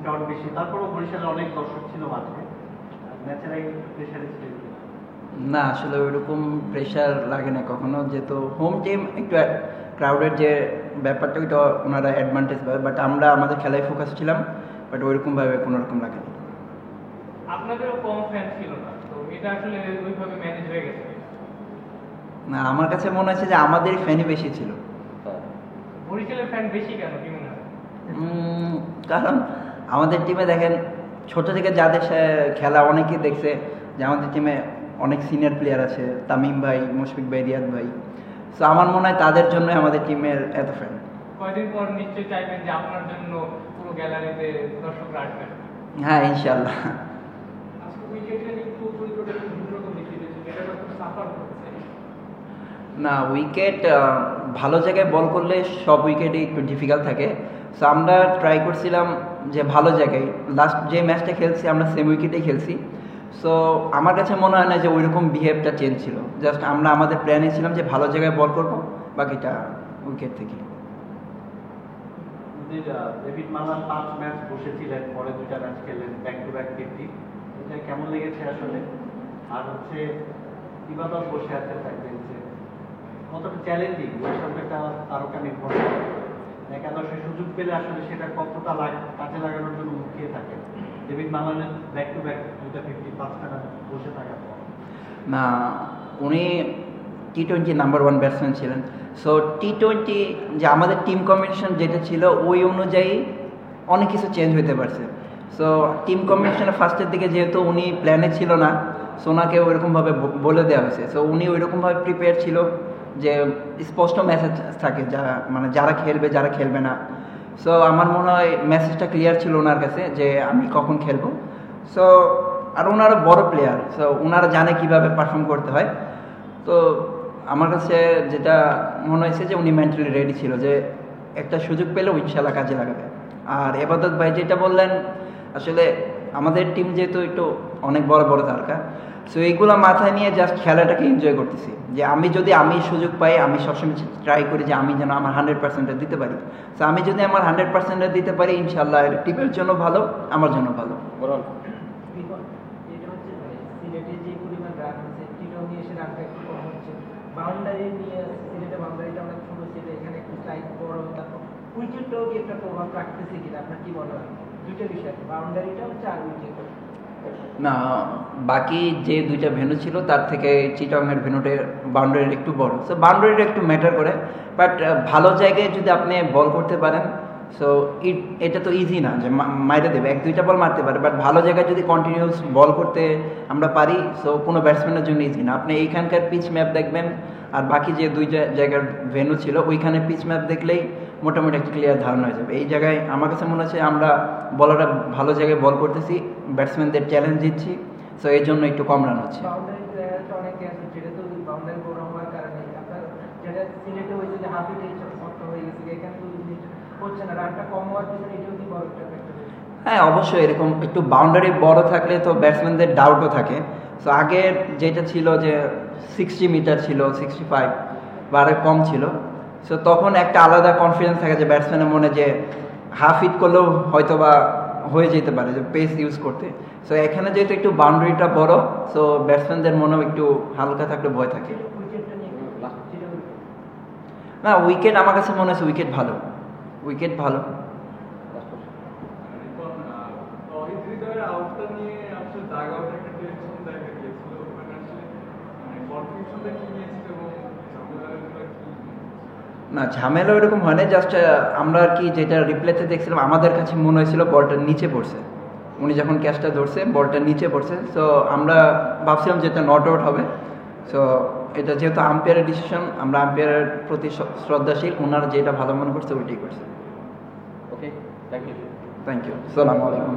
Crowd বেশি, তারপরেও বরিশালে অনেক দর্শক ছিল মাঠে, ন্যাচারালি প্রেশারে ছিল। না আসলে ওইরকম প্রেশার লাগে না কখনো, যেহেতু হোম টিম একটু ক্রাউডের যে ব্যাপারটা ওইটা ওনারা অ্যাডভান্টেজ পাবে, বাট আমরা আমাদের খেলায় ফোকাস ছিলাম, বাট ওইরকমভাবে কোনো রকম লাগেনি। আপনাদেরও কম ফ্যান ছিল না, তো এটা আসলে ওইভাবে ম্যানেজ হয়ে গেছে? না, আমার কাছে মনে হচ্ছে যে আমাদের ফ্যানই বেশি ছিল। বরিশালের ফ্যান বেশি কেন, কি মনে হয়? কারণ আমাদের টিমে দেখেন ছোট থেকে যাদের খেলা অনেকেই দেখছে যে আমাদের টিমে অনেক সিনিয়র প্লেয়ার আছে, তামিম ভাই, মুশফিক ভাই, রিয়াদ ভাই। সো আমার মনে হয় তাদের জন্যই আমাদের টিমের এত ফ্যান। কয়দিন পর নিশ্চয়ই চাইবেন যে আপনার জন্য পুরো গ্যালারিতে দর্শকরা আসবেন। হ্যাঁ, ইনশাল্লাহ। না, উইকেট ভালো জায়গায় বল করলে সব উইকেটই একটু ডিফিকাল্ট থাকে। সো আমরা ট্রাই করছিলাম যে ভালো জায়গায়, লাস্ট যে ম্যাচটা খেলছি আমরা সেম উইকেটেই খেলছি। সো আমার কাছে মনে হয় না যে ওইরকম বিহেভটা চেঞ্জ ছিল, জাস্ট আমরা আমাদের প্ল্যানে ছিলাম যে ভালো জায়গায় বল করবো, বাকিটা উইকেট থেকে। ডেভিড মালান 5 ম্যাচ বসেছিলেন, পরে 2টা ম্যাচ খেললেন, ব্যাক টু ব্যাক 50, এটা কেমন লেগেছে আসলে? আর হচ্ছে ইবাদত বসে আছে বেঞ্চে, কতটা চ্যালেঞ্জিং ওই সঙ্গে একটা তারকা নির্ভর করে। একাদশে সুযোগ পেলে আসলে সেটা কতটা কাজে লাগানোর জন্য মুখিয়ে থাকে ডেভিড মালানের ব্যাক টু ব্যাক 2টা 50, 5টা ম্যাচ বসে থাকার পর? না, উনি টি-20 নাম্বার 1 ব্যাটসম্যান ছিলেন। সো টি-20 যে আমাদের টিম কম্বিনেশন যেটা ছিল ওই অনুযায়ী অনেক কিছু চেঞ্জ হতে পারছে। সো টিম কম্বিনেশনের ফার্স্টের দিকে যেহেতু উনি প্ল্যানে ছিল না, সো ওনাকে ওইরকমভাবে বলে দেওয়া হয়েছে। সো উনি ওইরকমভাবে প্রিপেয়ার ছিল যে স্পষ্ট মেসেজ থাকে যারা খেলবে, যারা খেলবে না। সো আমার মনে হয় মেসেজটা ক্লিয়ার ছিল ওনার কাছে যে আমি কখন খেলবো। সো আর ওনারা বড় প্লেয়ার, সো ওনারা জানে কিভাবে পারফর্ম করতে হয়। তো আমার কাছে যেটা মনে হয়েছে যে উনি মেন্টালি রেডি ছিল যে একটা সুযোগ পেলেও ইনশাল্লাহ কাজে লাগাবে। আর এবাদত ভাই যেটা বললেন, আসলে আমাদের টিম যেহেতু একটু অনেক বড় বড় তারকা, সো এইগুলো মাথায় নিয়ে জাস্ট খেলাটাকে এনজয় করতেছি, যে আমি সুযোগ পাই, আমি সবসময় ট্রাই করি যে আমি যেন আমার 100% দিতে পারি। সো আমি যদি আমার 100% দিতে পারি, ইনশাল্লাহ টিমের জন্য ভালো, আমার জন্য ভালো। বাউন্ডারি নিয়ে সিলেটে বাউন্ডারিটা অনেক ছোট ছিল, এখানে একটু সাইজ বড়, তারপর উইকেটটাও কি একটা প্রভাব রাখতেছে কিনা, আপনার কি মনে হয়? দুইটা বিষয়, বাউন্ডারিটা হচ্ছে আর উইকেট। না, বাকি যে 2টা ভেন্যু ছিল তার থেকে চিটাগংয়ের ভেন্যুটার বাউন্ডারিটা একটু বড়, সো বাউন্ডারিটা একটু ম্যাটার করে। বাট ভালো জায়গায় যদি আপনি বল করতে পারেন, সো এটা তো ইজি না যে মাইরে দেবে, 1-2টা বল মারতে পারে, বাট ভালো জায়গায় যদি কন্টিনিউস বল করতে আমরা পারি, সো কোনো ব্যাটসম্যানের জন্য ইজি না। আপনি এইখানকার পিচ ম্যাপ দেখবেন আর বাকি যে 2 জায়গার ভেন্যু ছিল ওইখানে পিচ ম্যাপ দেখলেই মোটামুটি একটা ক্লিয়ার ধারণা হয়ে যাবে। এই জায়গায় আমার কাছে মনে হচ্ছে আমরা বলাররা ভালো জায়গায় বল করতেছি, ব্যাটসম্যানদের চ্যালেঞ্জ দিচ্ছি, সো এই জন্য একটু কম রান হচ্ছে। হ্যাঁ, অবশ্যই এরকম একটু বাউন্ডারি বড় থাকলে তো ব্যাটসম্যানদের ডাউটও থাকে। সো আগের যেটা ছিল যে 60 মিটার ছিল, 65 বা আরও কম ছিল, সো তখন একটা আলাদা কনফিডেন্স থাকে যে ব্যাটসম্যানের মনে যে হাফ হিট করলেও হয়তো বা হয়ে যেতে পারে যে পেস ইউজ করতে। সো এখানে যেহেতু একটু বাউন্ডারিটা বড়, সো ব্যাটসম্যানদের মনেও একটু হালকা থাকলে ভয় থাকে। না, উইকেট আমার কাছে মনে হচ্ছে উইকেট ভালো, উইকেট ভালো। না, ঝামেলা ওইরকম হয় না, জাস্ট আমরা আর কি যেটা রিপ্লেতে দেখছিলাম আমাদের কাছে মনে হয়েছিল বলটা নিচে পড়ছে, উনি যখন ক্যাচটা ধরছে বলটা নিচে পড়ছে। সো আমরা ভাবছিলাম যেটা নট আউট হবে। সো এটা যেহেতু আম্পায়ারের ডিসিশন, আমরা আম্পায়ারের প্রতি শ্রদ্ধাশীল, ওনারা যেটা ভালো মনে করছে ওইটাই করছে। ওকে, থ্যাংক ইউ। থ্যাংক ইউ, আসসালামু আলাইকুম।